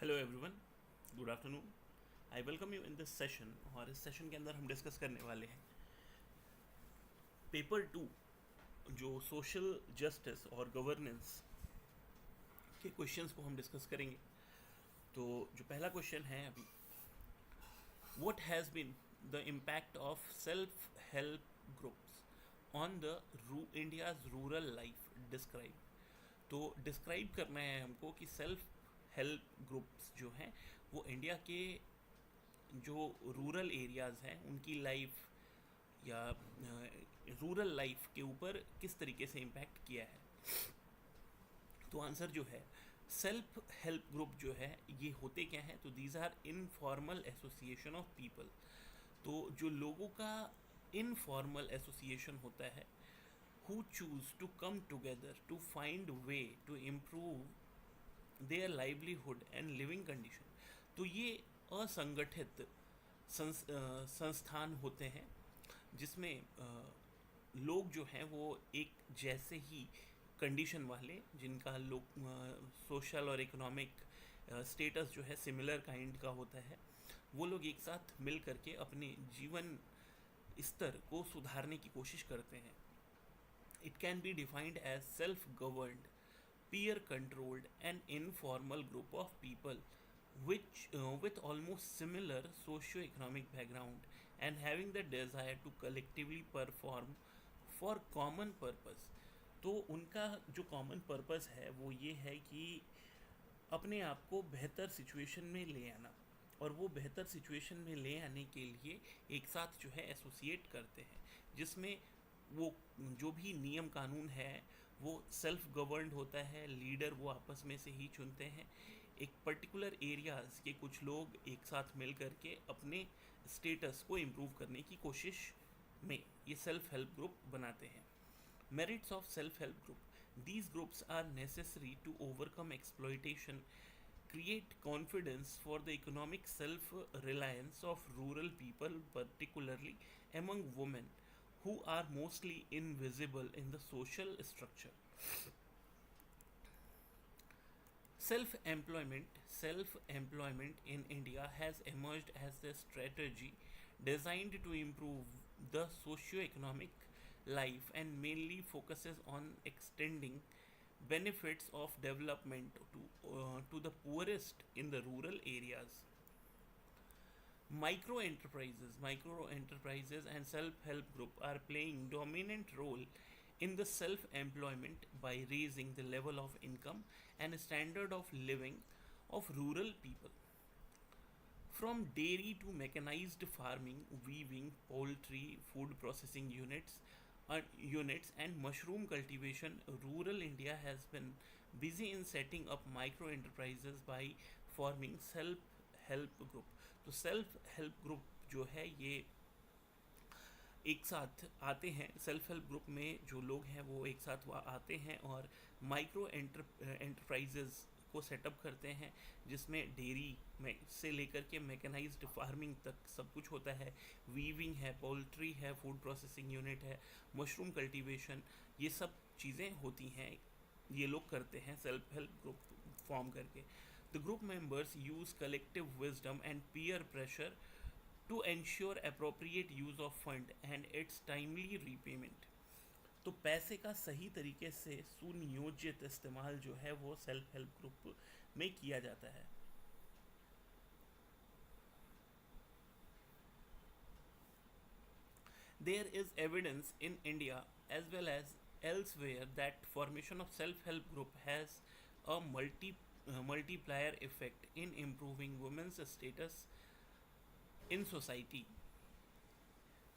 Hello everyone, good afternoon. I welcome you in this session. और इस session के अंदर हम डिस्कस करने वाले हैं पेपर 2, जो सोशल जस्टिस और गवर्नेंस के क्वेश्चंस को हम डिस्कस करेंगे। तो जो पहला क्वेश्चन है अभी, what has been the impact of self help groups on the India's rural life describe. तो डिस्क्राइब करना है हमको कि सेल्फ हेल्प ग्रुप्स जो हैं वो इंडिया के जो रूरल एरियाज़ हैं उनकी लाइफ या रूरल लाइफ के ऊपर किस तरीके से इम्पैक्ट किया है। तो आंसर जो है, सेल्फ हेल्प ग्रुप जो है ये होते क्या हैं, तो these are informal association of people. तो जो लोगों का इनफॉर्मल एसोसिएशन होता है, who choose to come together to find way to improve their livelihood and living condition। तो ये असंगठित संस्थान होते हैं जिसमें लोग जो हैं वो एक जैसे ही कंडीशन वाले, जिनका लोग सोशल और इकोनॉमिक स्टेटस जो है सिमिलर काइंड का होता है, वो लोग एक साथ मिल करके अपने जीवन स्तर को सुधारने की कोशिश करते हैं। It can be defined as self-governed, peer-controlled, and informal group of people which with almost similar socio-economic background and having the desire to collectively perform for common purpose। तो उनका जो कॉमन पर्पस है वो ये है कि अपने आप को बेहतर सिचुएशन में ले आना, और वो बेहतर सिचुएशन में ले आने के लिए एक साथ जो है एसोसिएट करते हैं, जिसमें वो जो भी नियम कानून है वो सेल्फ गवर्नड होता है। लीडर वो आपस में से ही चुनते हैं। एक पर्टिकुलर एरियाज़ के कुछ लोग एक साथ मिल करके अपने स्टेटस को इम्प्रूव करने की कोशिश में ये सेल्फ हेल्प ग्रुप बनाते हैं। Merits of self help group, these groups are necessary to overcome exploitation, create confidence for the economic self-reliance of rural people, particularly among women who are mostly invisible in the social structure. Self-employment in India has emerged as a strategy designed to improve the socio-economic life and mainly focuses on extending benefits of development to the poorest in the rural areas. Micro enterprises and self-help group are playing dominant role in the self-employment by raising the level of income and standard of living of rural people. From dairy to mechanized farming, weaving, poultry, food processing units and mushroom cultivation, rural India has been busy in setting up micro enterprises by forming self help group. तो self help group जो है ये एक साथ आते हैं। Self help group में जो लोग हैं वो एक साथ आते हैं और माइक्रो एंटरप्राइजेज़ को सेटअप करते हैं, जिसमें डेयरी में से लेकर के मैकेनाइज्ड फार्मिंग तक सब कुछ होता है। वीविंग है, पोल्ट्री है, फूड प्रोसेसिंग यूनिट है, मशरूम कल्टीवेशन, ये सब चीज़ें होती हैं, ये लोग करते हैं सेल्फ हेल्प ग्रुप फॉर्म करके। The group members use collective wisdom and peer pressure to ensure appropriate use of fund and its timely repayment। तो पैसे का सही तरीके से सुनियोजित इस्तेमाल जो है वो सेल्फ हेल्प ग्रुप में किया जाता है। There is evidence in India as well as elsewhere that formation of self-help group has a multiplier effect in improving women's status in society।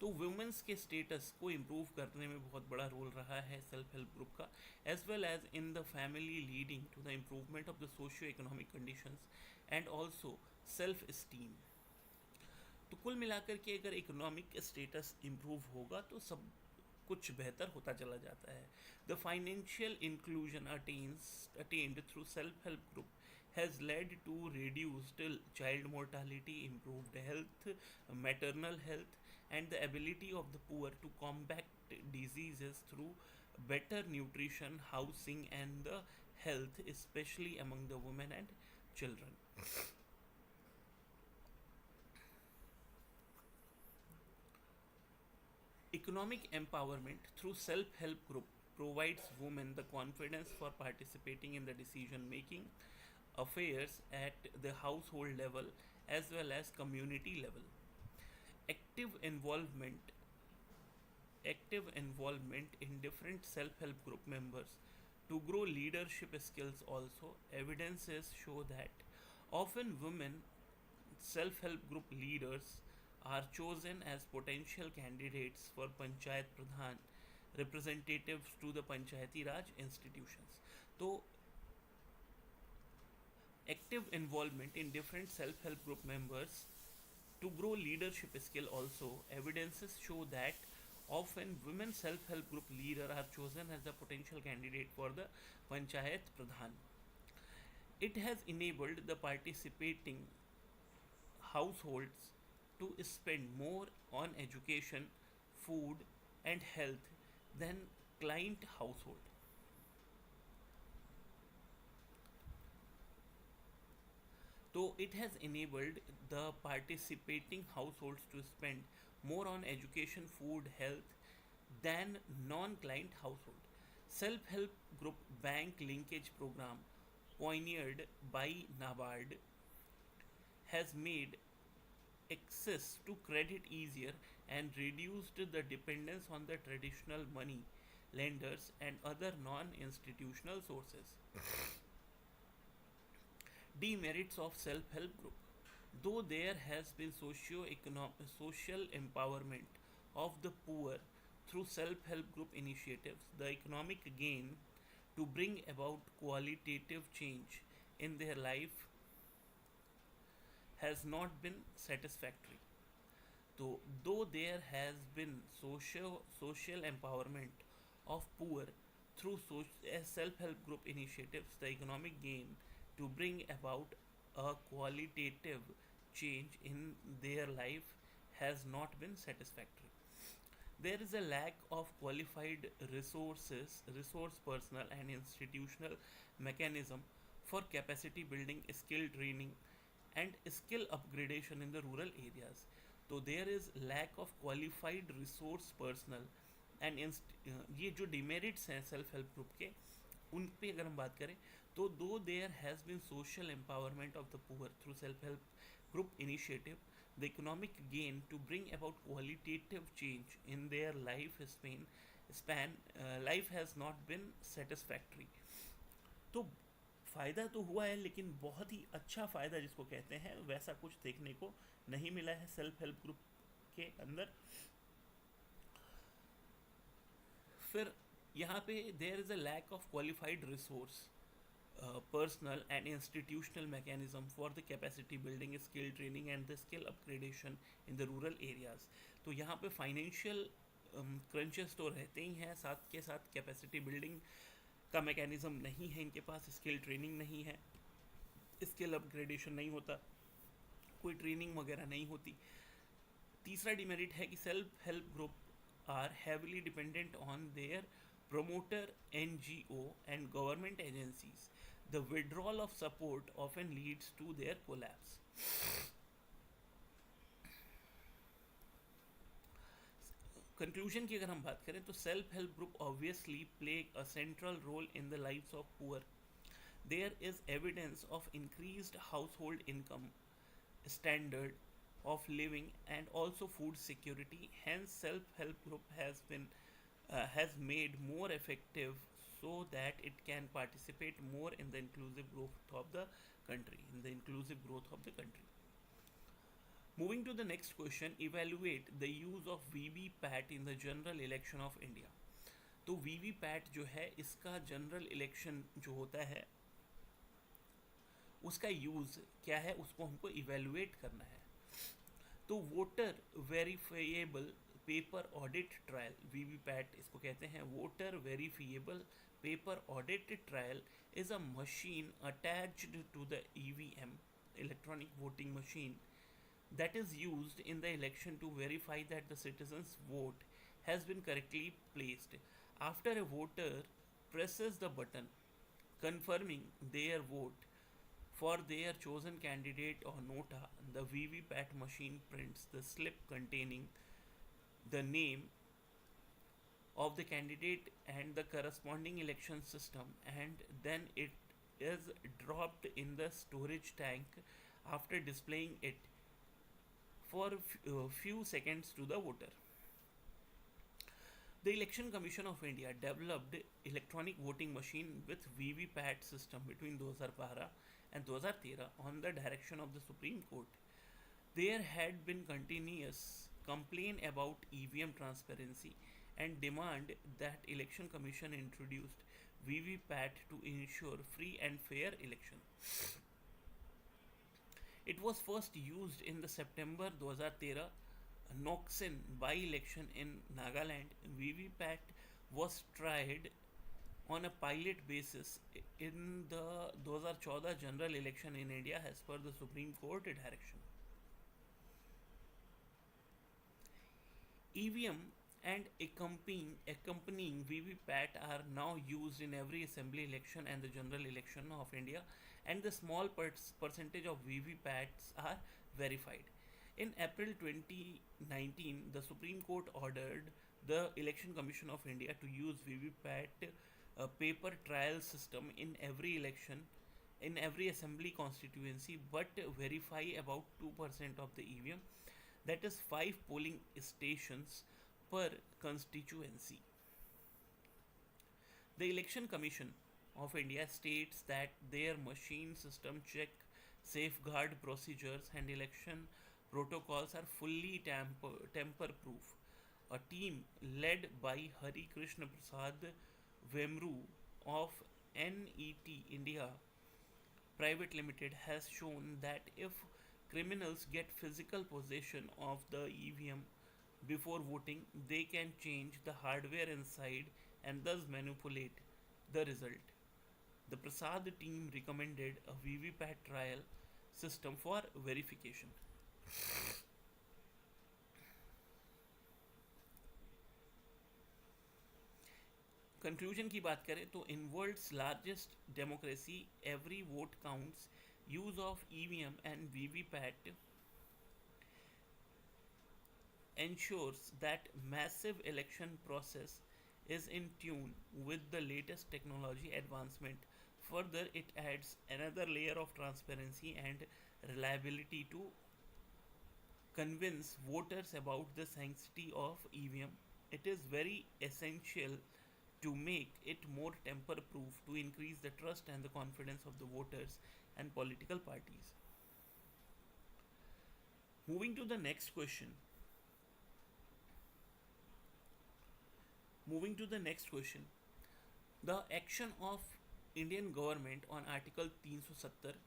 तो वुमेंस के स्टेटस को इम्प्रूव करने में बहुत बड़ा रोल रहा है सेल्फ हेल्प ग्रुप का, as well as in the family, leading to the improvement of the socio economic conditions and also self esteem. तो कुल मिलाकर के अगर इकोनॉमिक स्टेटस इम्प्रूव होगा तो सब कुछ बेहतर होता चला जाता है। The financial inclusion attained through self help group has led to reduced child mortality, improved health, maternal health, and the ability of the poor to combat diseases through better nutrition, housing, and the health, especially among the women and children. Economic empowerment through self-help group provides women the confidence for participating in the decision making affairs at the household level as well as community level. Active involvement Active involvement in different self-help group members to grow leadership skills. Also, evidences show that often women self-help group leaders are chosen as potential candidates for panchayat pradhan representatives to the panchayati raj institutions. So active involvement in different self-help group members to grow leadership skill. Also, evidences show that often women self-help group leader are chosen as a potential candidate for the panchayat pradhan. It has enabled the participating households to spend more on education, food, and health than client household. So it has enabled the participating households to spend more on education, food, health than non-client household. Self-help group bank linkage program pioneered by NABARD has made access to credit easier and reduced the dependence on the traditional money lenders and other non-institutional sources. Demerits of self-help group. Though there has been social empowerment of the poor through self-help group initiatives, the economic gain to bring about qualitative change in their life has not been satisfactory. Though there has been social empowerment of poor through self-help group initiatives, the economic gain to bring about a qualitative change in their life has not been satisfactory. There is a lack of qualified resource personnel, and institutional mechanism for capacity building, skill training, and skill upgradation in the rural areas. तो there is lack of qualified resource personnel and ये जो demerits हैं self help group के उन पे अगर हम बात करें तो दो there has been social empowerment of the poor through self help group initiative, the economic gain to bring about qualitative change in their life has not been satisfactory. तो फ़ायदा तो हुआ है लेकिन बहुत ही अच्छा फ़ायदा जिसको कहते हैं वैसा कुछ देखने को नहीं मिला है सेल्फ हेल्प ग्रुप के अंदर. फिर यहाँ पे there is a lack of qualified resource personal and institutional mechanism for the capacity building, skill training and the skill upgradation in the rural areas. तो यहाँ पे फाइनेंशियल क्रंचेस तो रहते ही हैं, साथ के साथ कैपेसिटी बिल्डिंग का मैकेनिज्म नहीं है इनके पास, स्किल ट्रेनिंग नहीं है, स्किल अपग्रेडेशन नहीं होता, कोई ट्रेनिंग वगैरह नहीं होती. तीसरा डिमेरिट है कि self help group are heavily dependent on their promoter NGO and government agencies. The withdrawal of support often leads to their collapse. Conclusion की अगर हम बात करें तो self help group obviously play a central role in the lives of poor. There is evidence of increased household income, standard of living and also food security. Hence self help group has made more effective so that it can participate more in the inclusive growth of the country. Moving to the next question, evaluate the use of VVPAT in the general election of India. तो VVPAT जो है इसका general election जो होता है उसका use क्या है उसको हमको इवेलुएट करना है. तो voter verifiable paper audit trail, VVPAT इसको कहते हैं. Voter verifiable paper audit trail is a machine attached to the EVM, electronic voting machine, that is used in the election to verify that the citizen's vote has been correctly placed. After a voter presses the button confirming their vote For their chosen candidate or nota, the VVPAT machine prints the slip containing the name of the candidate and the corresponding election system, and then it is dropped in the storage tank after displaying it for a few seconds to the voter. The Election Commission of India developed electronic voting machine with VVPAT system between 2012 and 2013 on the direction of the Supreme Court. There had been continuous complaint about EVM transparency and demand that Election Commission introduced VVPAT to ensure free and fair election. It was first used in the September 2013 Noksin by-election in Nagaland. VVPAT was tried on a pilot basis in the 2014 general election in India as per the Supreme Court direction. EVM and accompanying VVPAT are now used in every assembly election and the general election of India, and the small percentage of VVPATs are verified. In April 2019, the Supreme Court ordered the Election Commission of India to use VVPAT paper trial system in every election, in every assembly constituency, but verify about 2% of the EVM, that is 5 polling stations per constituency. The Election Commission of India states that their machine system check, safeguard procedures and election protocols are fully tamper proof. A team led by Hari Krishna Prasad Vemru of NET India Private Limited has shown that if criminals get physical possession of the EVM before voting, they can change the hardware inside and thus manipulate the result. The Prasad team recommended a VVPAT trial system for verification. Conclusion की बात करें तो in world's largest democracy every vote counts use of EVM and VVPAT ensures that massive election process is in tune with the latest technology advancement. Further, it adds another layer of transparency and reliability to convince voters about the sanctity of EVM. It is very essential to make it more tamper proof to increase the trust and the confidence of the voters and political parties. Moving to the next question. The action of Indian government on Article 370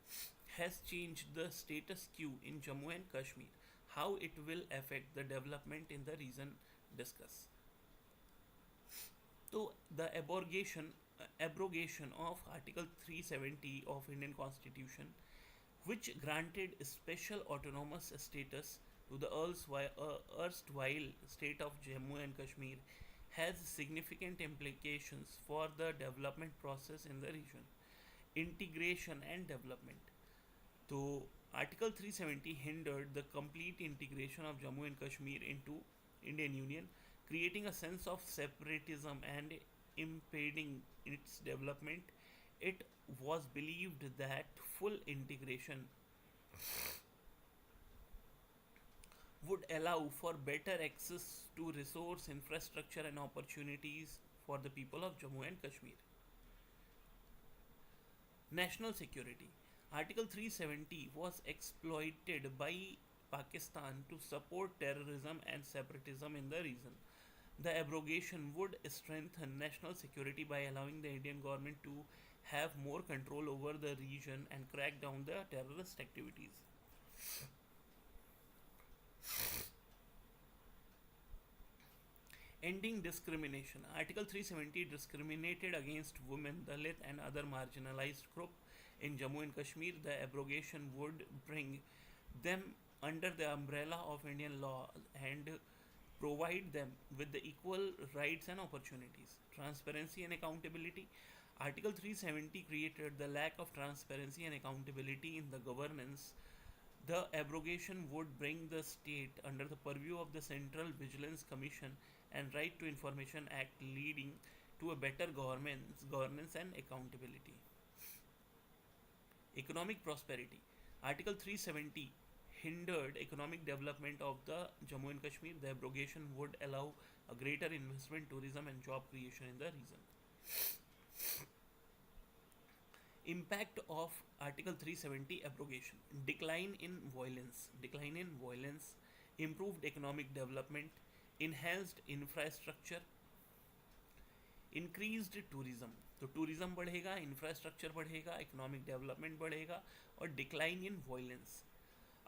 has changed the status quo in Jammu and Kashmir. How it will affect the development in the region, discuss. So the abrogation of Article 370 of Indian Constitution, which granted special autonomous status to the erstwhile state of Jammu and Kashmir, has significant implications for the development process in the region, integration and development. So Article 370 hindered the complete integration of Jammu and Kashmir into Indian Union, creating a sense of separatism and impeding its development. It was believed that full integration would allow for better access to resource, infrastructure and opportunities for the people of Jammu and Kashmir. National security. Article 370 was exploited by Pakistan to support terrorism and separatism in the region. The abrogation would strengthen national security by allowing the Indian government to have more control over the region and crack down the terrorist activities. Ending discrimination. Article 370 discriminated against women, Dalit and other marginalized group in Jammu and Kashmir. The abrogation would bring them under the umbrella of Indian law and provide them with the equal rights and opportunities. Transparency and accountability. Article 370 created the lack of transparency and accountability in the governance. The abrogation would bring the state under the purview of the Central Vigilance Commission and Right to Information Act, leading to a better governance and accountability. Economic prosperity. Article 370 hindered economic development of the Jammu and Kashmir. The abrogation would allow a greater investment, tourism, and job creation in the region. Impact of Article 370 abrogation: decline in violence, improved economic development, enhanced infrastructure, increased tourism. तो tourism बढ़ेगा, infrastructure बढ़ेगा, economic development बढ़ेगा और decline in violence.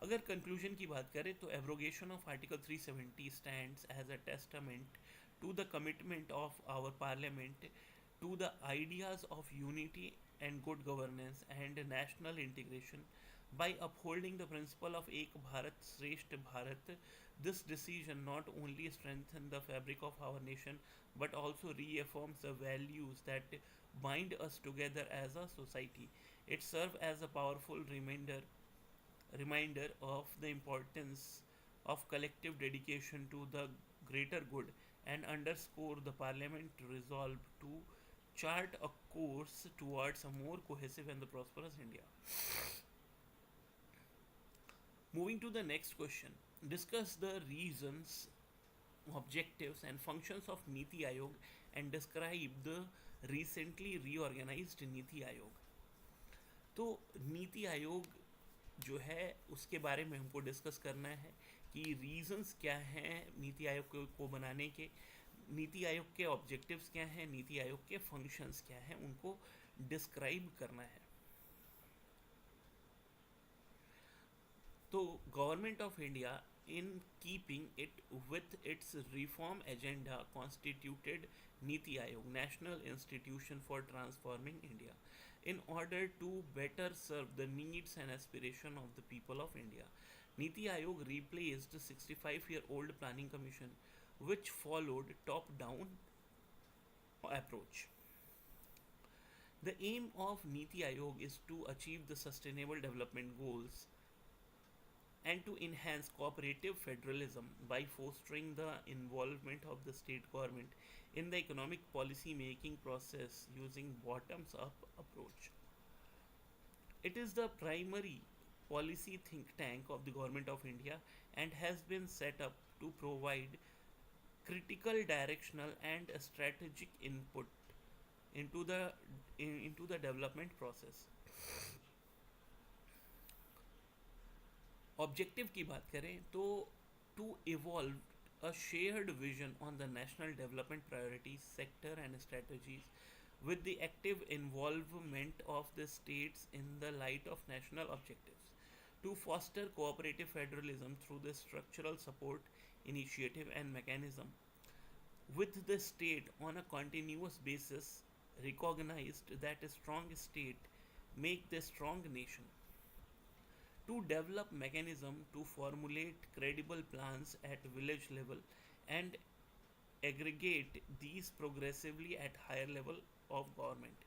अगर conclusion की बात करें तो abrogation of article 370 stands as a testament to the commitment of our parliament to the ideas of unity and good governance and national integration. By upholding the principle of Ek Bharat Shrestha Bharat, this decision not only strengthens the fabric of our nation but also reaffirms the values that bind us together as a society. It serves as a powerful reminder of the importance of collective dedication to the greater good and underscore the parliament resolve to chart a course towards a more cohesive and the prosperous India. Moving to the next question, discuss the reasons, objectives, and functions of Niti Aayog and describe the recently reorganized Niti Aayog. तो नीति आयोग जो है उसके बारे में हमको discuss करना है कि रीजंस क्या हैं नीति आयोग को बनाने के, नीति आयोग के ऑब्जेक्टिव्स क्या हैं, नीति आयोग के फंक्शंस क्या हैं, उनको डिस्क्राइब करना है. तो government of India in keeping it with its reform agenda constituted Niti Aayog, National Institution for Transforming India, in order to better serve the needs and aspiration of the people of India. Niti Aayog replaced the 65-year-old Planning Commission, which followed top-down approach. The aim of Niti Aayog is to achieve the sustainable development goals and to enhance cooperative federalism by fostering the involvement of the state government in the economic policy making process using bottoms up approach. It is the primary policy think tank of the government of India and has been set up to provide critical directional and strategic input into the development process. Objective की बात करें तो to evolve a shared vision on the national development priorities sector and strategies with the active involvement of the states in the light of national objectives, to foster cooperative federalism through the structural support initiative and mechanism with the state on a continuous basis, recognized that a strong state make the strong nation, to develop mechanism to formulate credible plans at village level and aggregate these progressively at higher level of government,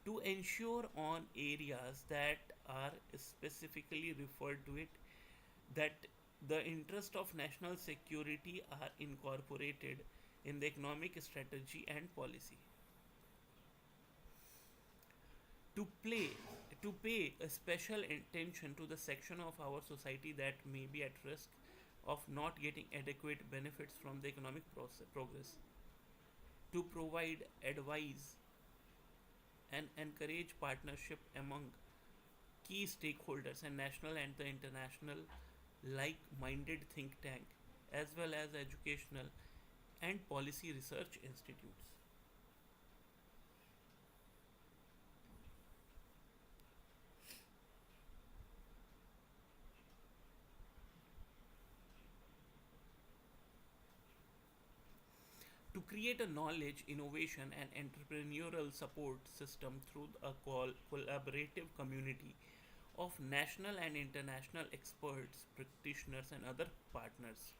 to ensure on areas that are specifically referred to it that the interest of national security are incorporated in the economic strategy and policy, to pay a special attention to the section of our society that may be at risk of not getting adequate benefits from the economic progress, to provide advice and encourage partnership among key stakeholders and national and the international like-minded think tank as well as educational and policy research institutes. To create a knowledge, innovation, and entrepreneurial support system through a collaborative community of national and international experts, practitioners, and other partners.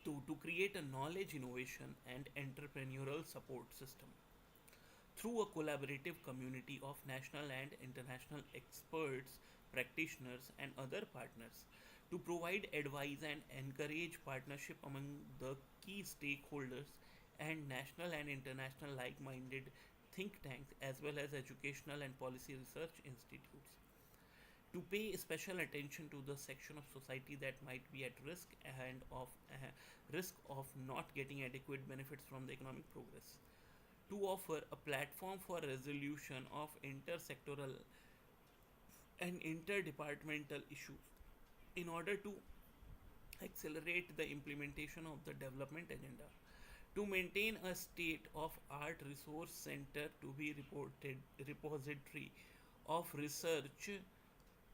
To create a knowledge, innovation, and entrepreneurial support system through a collaborative community of national and international experts, practitioners, and other partners to provide advice and encourage partnership among the key stakeholders and national and international like minded think tanks as well as educational and policy research institutes to pay special attention to the section of society that might be at risk and of risk of not getting adequate benefits from the economic progress, to offer a platform for resolution of intersectoral and interdepartmental issues in order to accelerate the implementation of the development agenda, to maintain a state of art resource center to be reported repository of research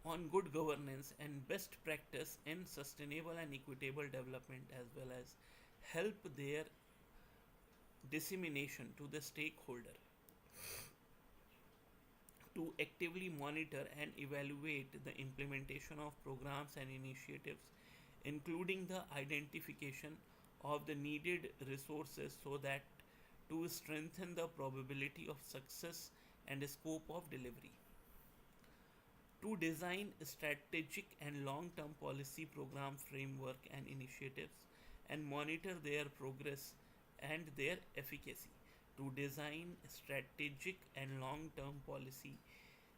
on good governance and best practice in sustainable and equitable development as well as help their dissemination to the stakeholder, to actively monitor and evaluate the implementation of programs and initiatives, including the identification of the needed resources so that to strengthen the probability of success and scope of delivery, to design strategic and long term policy program framework and initiatives and monitor their progress and their efficacy, to design strategic and long term policy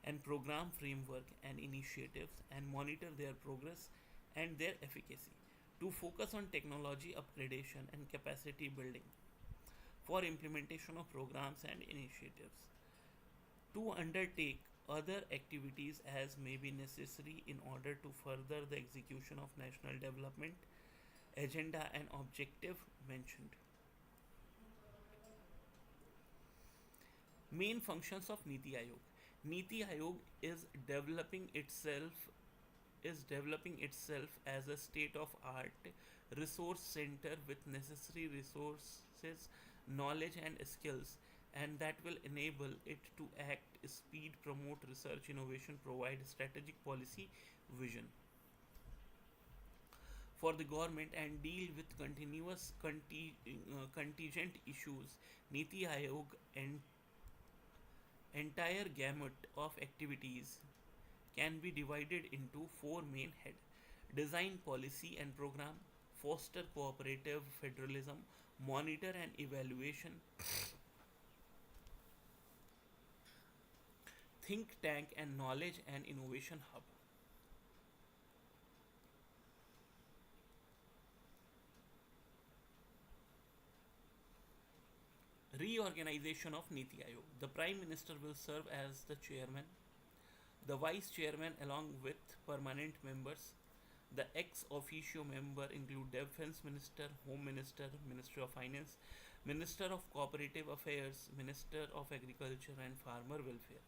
and program framework and initiatives and monitor their progress and their efficacy, to focus on technology upgradation and capacity building for implementation of programs and initiatives, to undertake other activities as may be necessary in order to further the execution of national development agenda and objective mentioned. Main functions of Niti Aayog. Niti Aayog is developing itself as a state of art resource center with necessary resources, knowledge and skills, and that will enable it to act, speed, promote research, innovation, provide strategic policy vision for the government and deal with continuous contingent issues. Niti Aayog and entire gamut of activities can be divided into four main heads: design policy and program, foster cooperative federalism, monitor and evaluation, think tank and knowledge and innovation hub. Reorganization of Niti Aayog. The Prime Minister will serve as the chairman, the vice chairman along with permanent members. The ex officio member include Defense Minister, Home Minister, Minister of Finance, Minister of Cooperative Affairs, Minister of Agriculture and Farmer Welfare.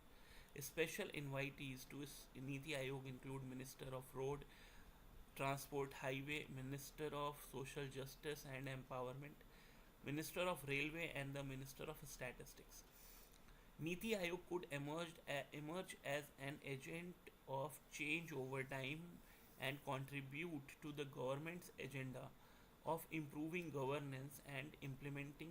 Special invitees to Niti Aayog include Minister of Road, Transport, Highway, Minister of Social Justice and Empowerment, Minister of Railway and the Minister of Statistics. Niti Aayog could emerge as an agent of change over time and contribute to the government's agenda of improving governance and implementing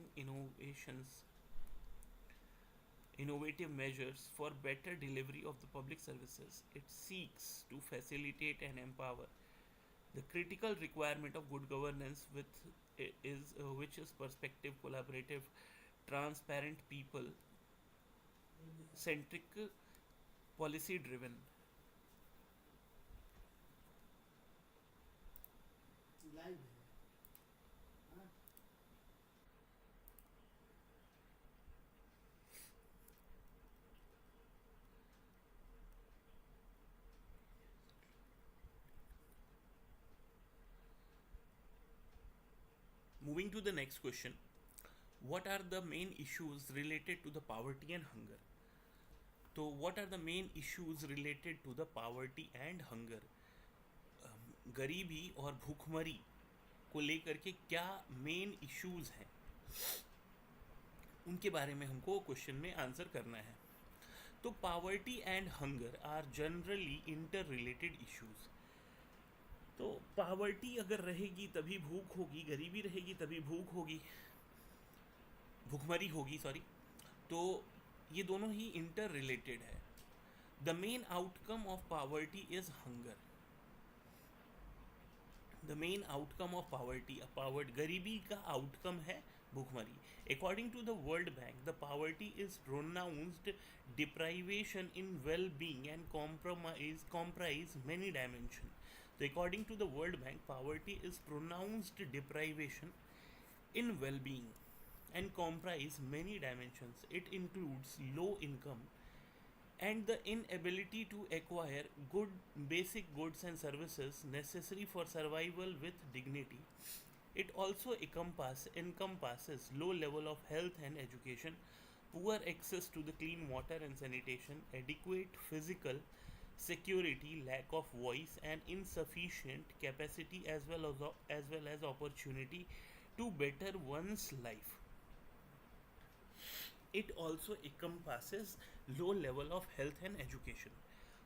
innovative measures for better delivery of the public services. It seeks to facilitate and empower the critical requirement of good governance which is perspective, collaborative, transparent, people centric, policy driven. Live है हाँ? Moving to the next question, what are the main issues related to the poverty and hunger? So, what are the main issues related to the poverty and hunger? गरीबी और भूखमरी को लेकर के क्या main issues हैं, उनके बारे में हमको क्वेश्चन में आंसर करना है. तो poverty and hunger are generally inter related issues. तो पावर्टी अगर रहेगी तभी भूख होगी, गरीबी रहेगी तभी भूख होगी, भूखमरी होगी, सॉरी. तो ये दोनों ही इंटर रिलेटेड है. The main outcome of poverty is hunger. The main outcome of poverty गरीबी का आउटकम है भूखमरी. According to the World Bank, the poverty is pronounced deprivation in well-being and comprise many dimensions. So according to the World Bank, poverty is pronounced deprivation in well-being and comprise many dimensions. It includes low income and the inability to acquire good basic goods and services necessary for survival with dignity. It also encompasses low level of health and education, poor access to the clean water and sanitation, adequate physical security, lack of voice, and insufficient capacity as well as opportunity to better one's life. It also encompasses low level of health and education,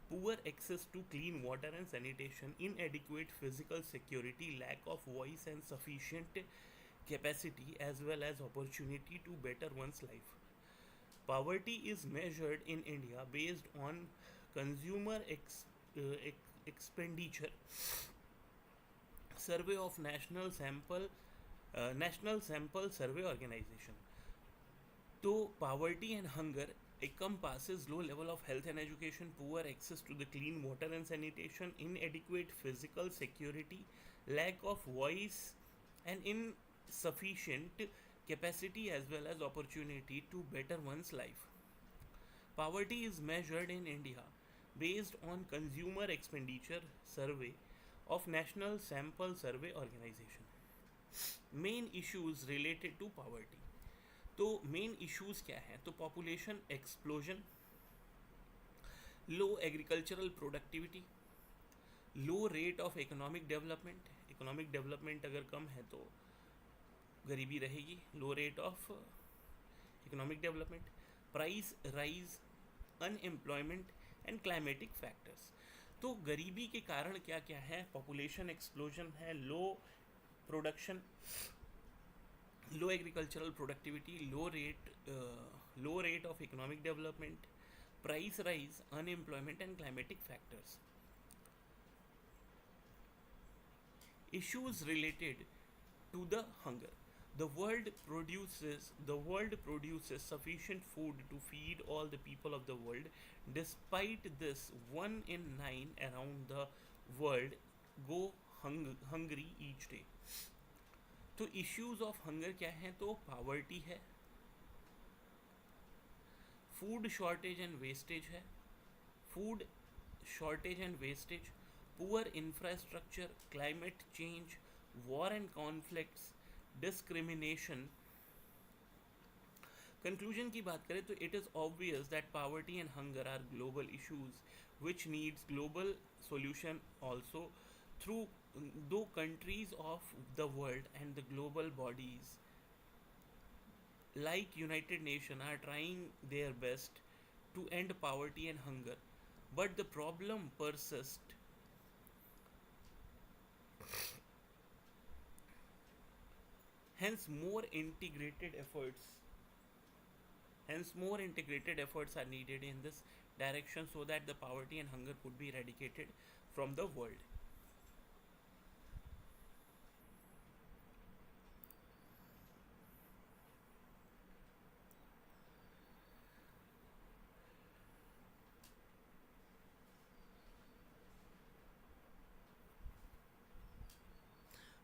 poor access to clean water and sanitation, inadequate physical security, lack of voice, and sufficient capacity as well as opportunity to better one's life. Poverty is measured in India based on consumer expenditure survey of National Sample Survey Organization. So, poverty and hunger encompasses low level of health and education, poor access to the clean water and sanitation, inadequate physical security, lack of voice, and insufficient capacity as well as opportunity to better one's life. Poverty is measured in India based on consumer expenditure survey of National Sample Survey Organization. Main issues related to poverty. तो main issues क्या हैं? तो population explosion, low agricultural productivity, low rate of economic development. Economic development अगर कम है तो गरीबी रहेगी. Low rate of economic development, price rise, unemployment and climatic factors. तो गरीबी के कारण क्या क्या है? पॉपुलेशन एक्सप्लोजन है, लो production, low agricultural productivity, low rate of economic development, price rise, unemployment, and climatic factors. Issues related to the hunger. The world produces sufficient food to feed all the people of the world. Despite this, 1 in 9 around the world go hungry each day. तो issues of hunger क्या है? तो poverty है, food shortage and wastage है, food shortage and wastage, poor infrastructure, climate change, war and conflicts, discrimination. Conclusion की बात करें तो it is obvious that poverty and hunger are global issues which needs global solution also through though countries of the world and the global bodies like United Nations are trying their best to end poverty and hunger, but the problem persists. Hence more integrated efforts are needed in this direction so that the poverty and hunger could be eradicated from the world.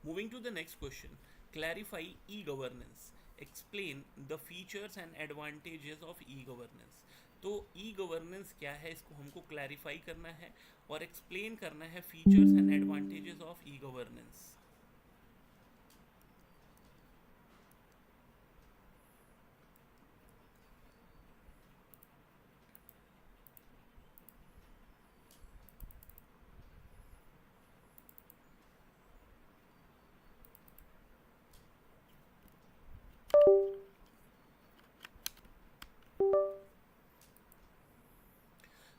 Moving to the next question, clarify e-governance. Explain the features and advantages of e-governance. तो e-governance क्या है, इसको हमको clarify करना है और explain करना है features and advantages of e-governance.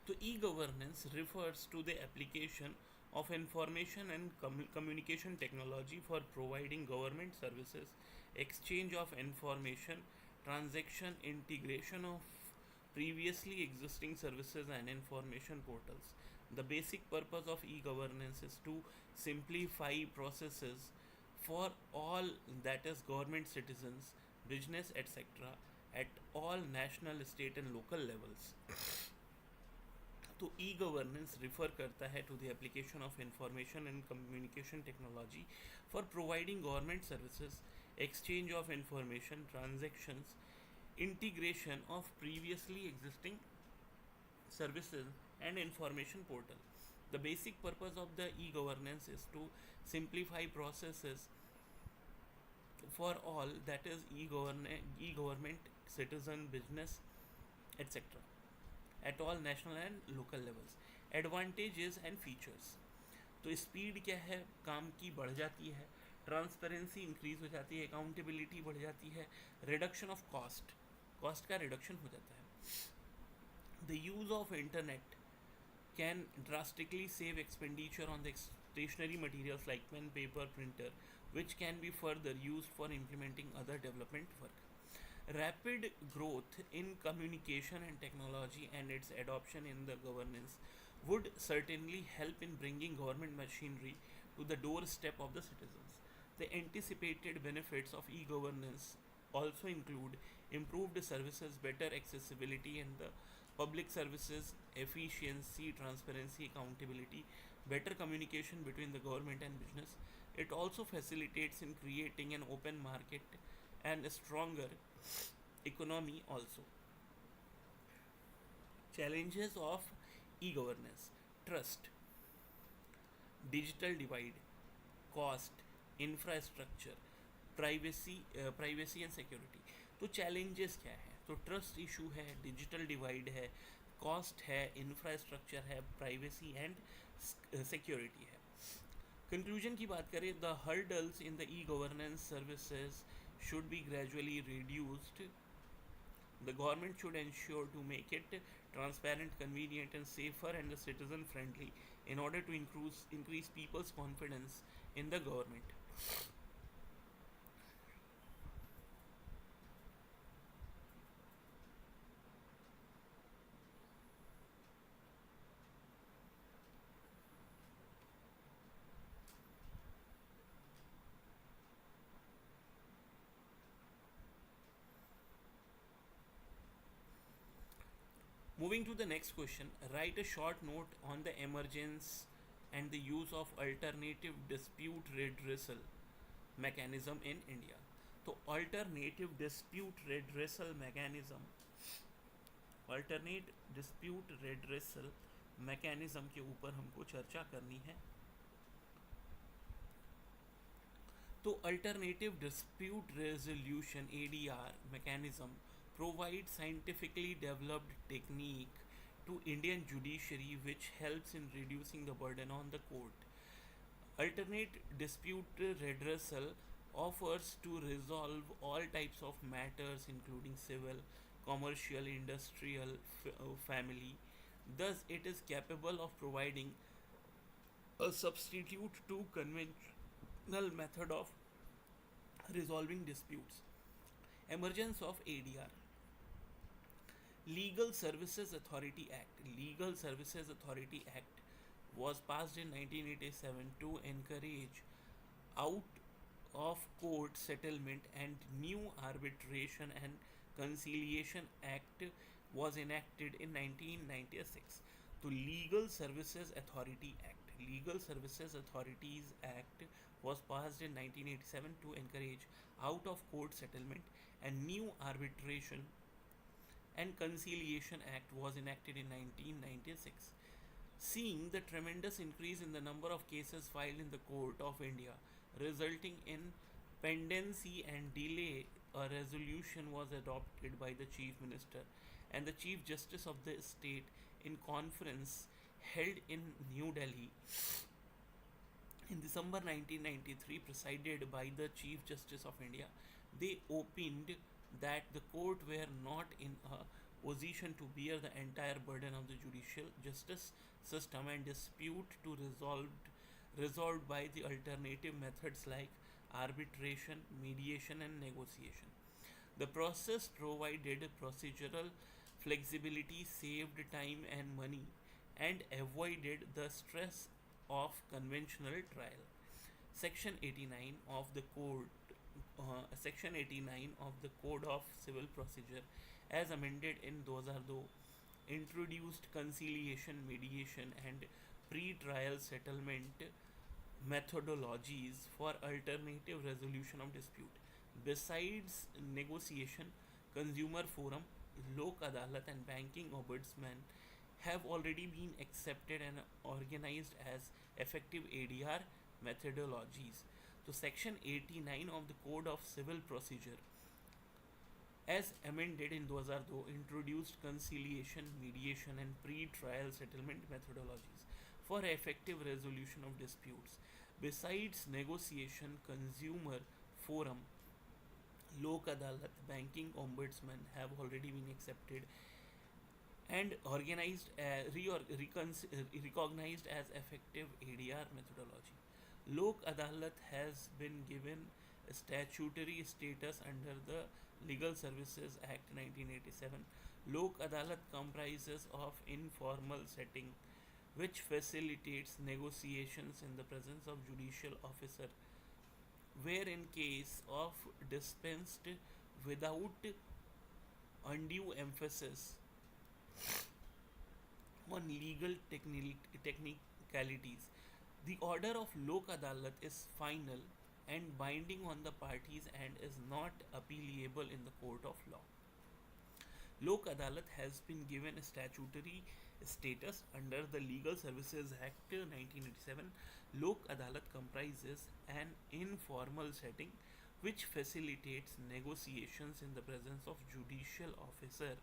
So e-governance refers to the application of information and communication technology for providing government services, exchange of information, transaction, integration of previously existing services and information portals. The basic purpose of e-governance is to simplify processes for all, that is government, citizens, business, etc., at all national, state and local levels. तो e governance refer करता है to the application of information and communication technology for providing government services, exchange of information, transactions, integration of previously existing services and information portal. The basic purpose of the e-governance is to simplify processes for all, that is e-government, citizen, business, etc., at all national and local levels. Advantages and features. तो speed क्या है, काम की बढ़ जाती है, transparency increase हो जाती है, अकाउंटेबिलिटी बढ़ जाती है, रिडक्शन ऑफ कॉस्ट, कॉस्ट का रिडक्शन हो जाता है. The use of internet can drastically save expenditure on the stationary materials like pen, paper, printer, which can be further used for implementing other development work. Rapid growth in communication and technology and its adoption in the governance would certainly help in bringing government machinery to the doorstep of the citizens. The anticipated benefits of e-governance also include improved services, better accessibility in the public services, efficiency, transparency, accountability, better communication between the government and business. It also facilitates in creating an open market and a stronger economy also. Challenges of e-governance: trust, digital divide, cost, infrastructure, privacy and security. तो challenges क्या है? तो trust issue है, digital divide है, cost है, infrastructure है, privacy and security है. Conclusion की बात करें, the hurdles in the e governance services should be gradually reduced. The government should ensure to make it transparent, convenient and safer and citizen friendly in order to increase people's confidence in the government. Moving to the next question, write a short note on the emergence and the use of alternative dispute redressal mechanism in India. तो alternative dispute redressal mechanism, alternate dispute redressal mechanism के ऊपर हमको चर्चा करनी है. तो alternative dispute resolution ADR mechanism provide scientifically developed technique to Indian judiciary which helps in reducing the burden on the court. Alternate dispute redressal offers to resolve all types of matters including civil, commercial, industrial, family. Thus, it is capable of providing a substitute to conventional method of resolving disputes. Emergence of ADR. Legal Services Authority Act. Legal Services Authority Act was passed in 1987 to encourage out of court settlement, and new Arbitration and Conciliation Act was enacted in 1996. The Legal Services Authority Act. Legal Services Authorities Act was passed in 1987 to encourage out of court settlement, and new Arbitration and Conciliation Act was enacted in 1996. Seeing the tremendous increase in the number of cases filed in the Court of India, resulting in pendency and delay, a resolution was adopted by the Chief Minister and the Chief Justice of the state in conference held in New Delhi in December 1993, presided by the Chief Justice of India. They opined that the court were not in a position to bear the entire burden of the judicial justice system, and dispute to resolved by the alternative methods like arbitration, mediation and negotiation. The process provided procedural Flexibility saved time and money and avoided the stress of conventional trial. Section 89 of the code Section 89 of the Code of Civil Procedure, as amended in 2002, introduced conciliation, mediation, and pre-trial settlement methodologies for alternative resolution of dispute. Besides negotiation, consumer forum, lok adalat, and banking ombudsman have already been accepted and organized as effective ADR methodologies. So, Section 89 of the Code of Civil Procedure, as amended in 2002, introduced conciliation, mediation, and pre-trial settlement methodologies for effective resolution of disputes. Besides negotiation, consumer forum, lok adalat, banking ombudsman have already been accepted and organized recognized as effective ADR methodology. Lok Adalat has been given statutory status under the Legal Services Act 1987. Lok Adalat comprises of informal setting which facilitates negotiations in the presence of judicial officer, where in case of dispensed without undue emphasis on legal technicalities. The order of Lok Adalat is final and binding on the parties and is not appealable in the court of law. Lok Adalat has been given a statutory status under the Legal Services Act 1987. Lok Adalat comprises an informal setting which facilitates negotiations in the presence of judicial officer,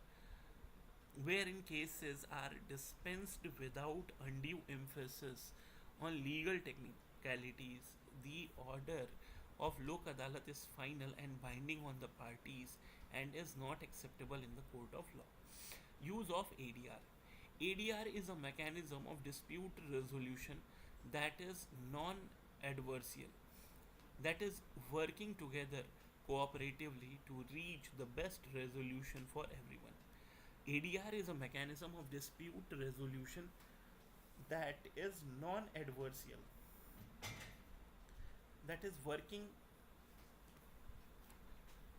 wherein cases are dispensed without undue emphasis on legal technicalities. The order of Lok Adalat is final and binding on the parties and is not acceptable in the court of law. Use of ADR. ADR is a mechanism of dispute resolution that is non adversarial, that is, working together cooperatively to reach the best resolution for everyone. ADR is a mechanism of dispute resolution that is non adversarial, that is, working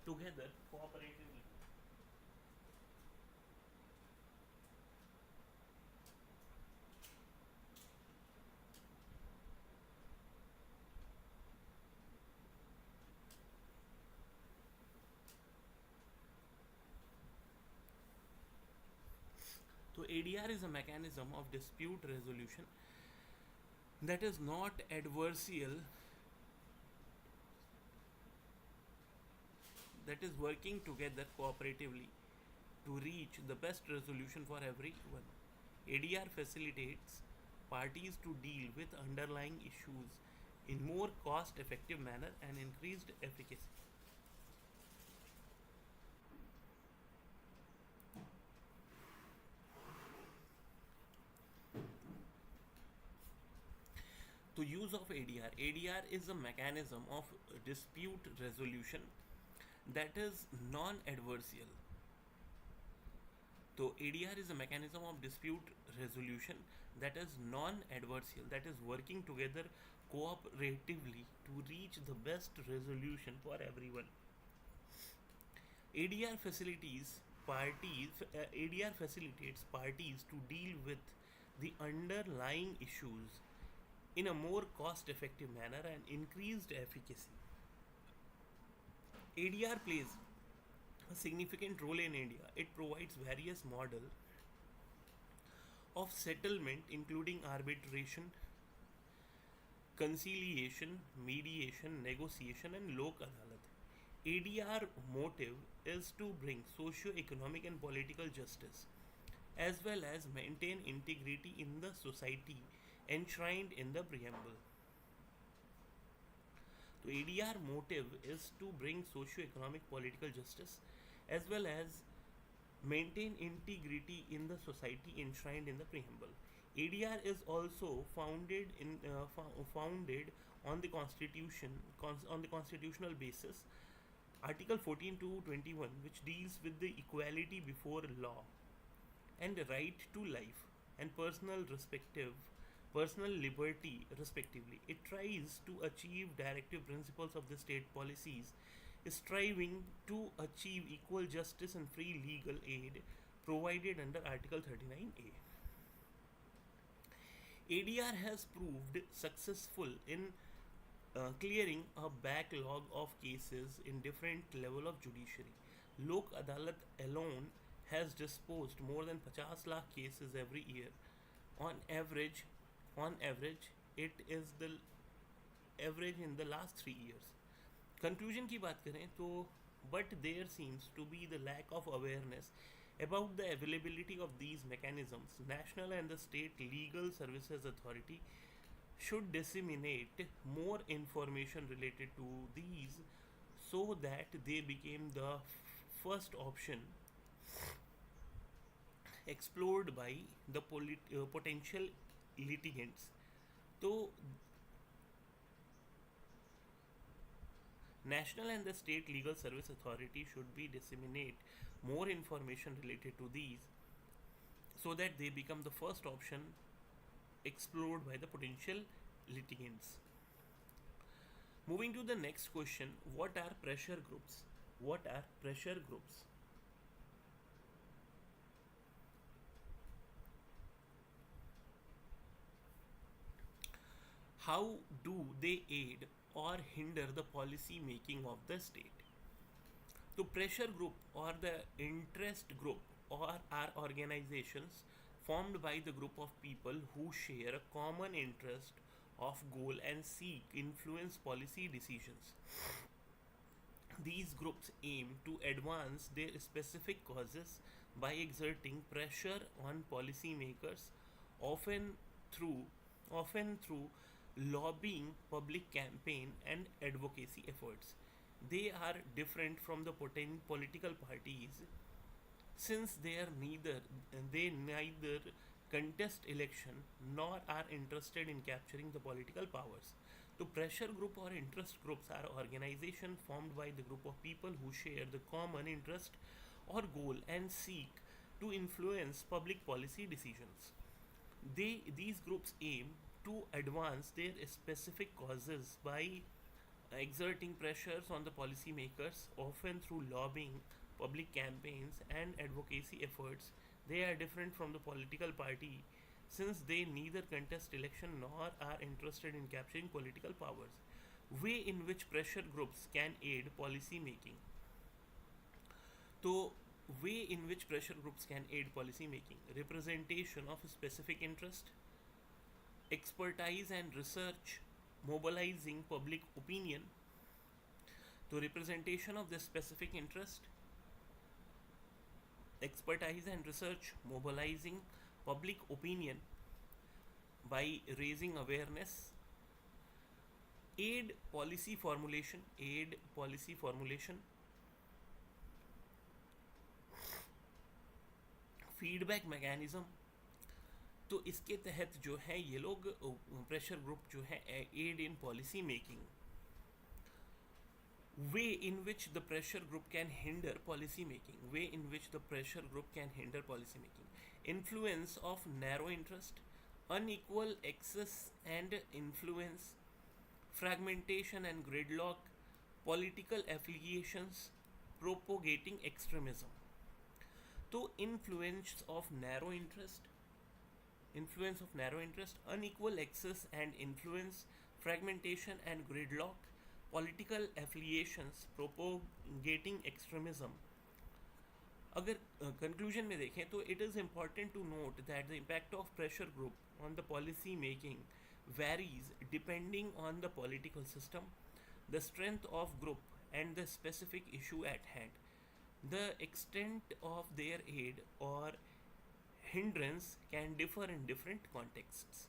together cooperatively. So, ADR is a mechanism of dispute resolution that is not adversarial, that is, working together cooperatively to reach the best resolution for everyone. ADR facilitates parties to deal with underlying issues in more cost effective manner and increased efficacy. To use of ADR. ADR is a mechanism of dispute resolution that is non-adversarial. So ADR is a mechanism of dispute resolution that is non-adversarial, that is, working together cooperatively to reach the best resolution for everyone. ADR facilitates parties to deal with the underlying issues in a more cost effective manner and increased efficacy. ADR plays a significant role in India. It provides various models of settlement including arbitration, conciliation, mediation, negotiation, and lok adalat. ADR motive is to bring socio-economic and political justice as well as maintain integrity in the society enshrined in the preamble. So ADR motive is to bring socio-economic political justice as well as maintain integrity in the society enshrined in the preamble. ADR is also founded on the constitution on the constitutional basis. Article 14 to 21, which deals with the equality before law. and right to life and personal liberty respectively. It tries to achieve directive principles of the state policies, striving to achieve equal justice and free legal aid provided under Article 39A. ADR has proved successful in clearing a backlog of cases in different level of judiciary. Lok Adalat alone has disposed more than 50 lakh cases every year. On average, it is the average in the last 3 years. Conclusion की बात करें तो but there seems to be the lack of awareness about the availability of these mechanisms. National and the state legal services authority should disseminate more information related to these so that they became the first option explored by the potential litigants. So National and the state legal service authority should be disseminate more information related to these so that they become the first option explored by the potential litigants. Moving to the next question, what are pressure groups? What are pressure groups? How do they aid or hinder the policy making of the state? The pressure group or the interest group or are organizations formed by the group of people who share a common interest of goal and seek influence policy decisions. These groups aim to advance their specific causes by exerting pressure on policymakers, often through often through lobbying, public campaign and advocacy efforts. They are different from the political parties since they neither contest election nor are interested in capturing the political powers. The pressure group or interest groups are organizations formed by the group of people who share the common interest or goal and seek to influence public policy decisions. These groups aim to advance their specific causes by exerting pressures on the policymakers, often through lobbying, public campaigns, and advocacy efforts. They are different from the political party since they neither contest election nor are interested in capturing political powers. Way in which pressure groups can aid policy making. So, way in which pressure groups can aid policy making: representation of specific interest, expertise and research, mobilizing public opinion. To representation of the specific interest, expertise and research, mobilizing public opinion by raising awareness, aid policy formulation, feedback mechanism. तो इसके तहत जो है ये लोग pressure group जो है aid in policy making. Way in which the pressure group can hinder policy making. Way in which the pressure group can hinder policy making: influence of narrow interest, unequal access and influence, fragmentation and gridlock, political affiliations, propagating extremism. तो influence of narrow interest, unequal access and influence, fragmentation and gridlock, political affiliations, propagating extremism. अगर conclusion में देखें तो it is important to note that the impact of pressure group on the policy making varies depending on the political system, the strength of group, and the specific issue at hand. The extent of their aid or hindrance can differ in different contexts.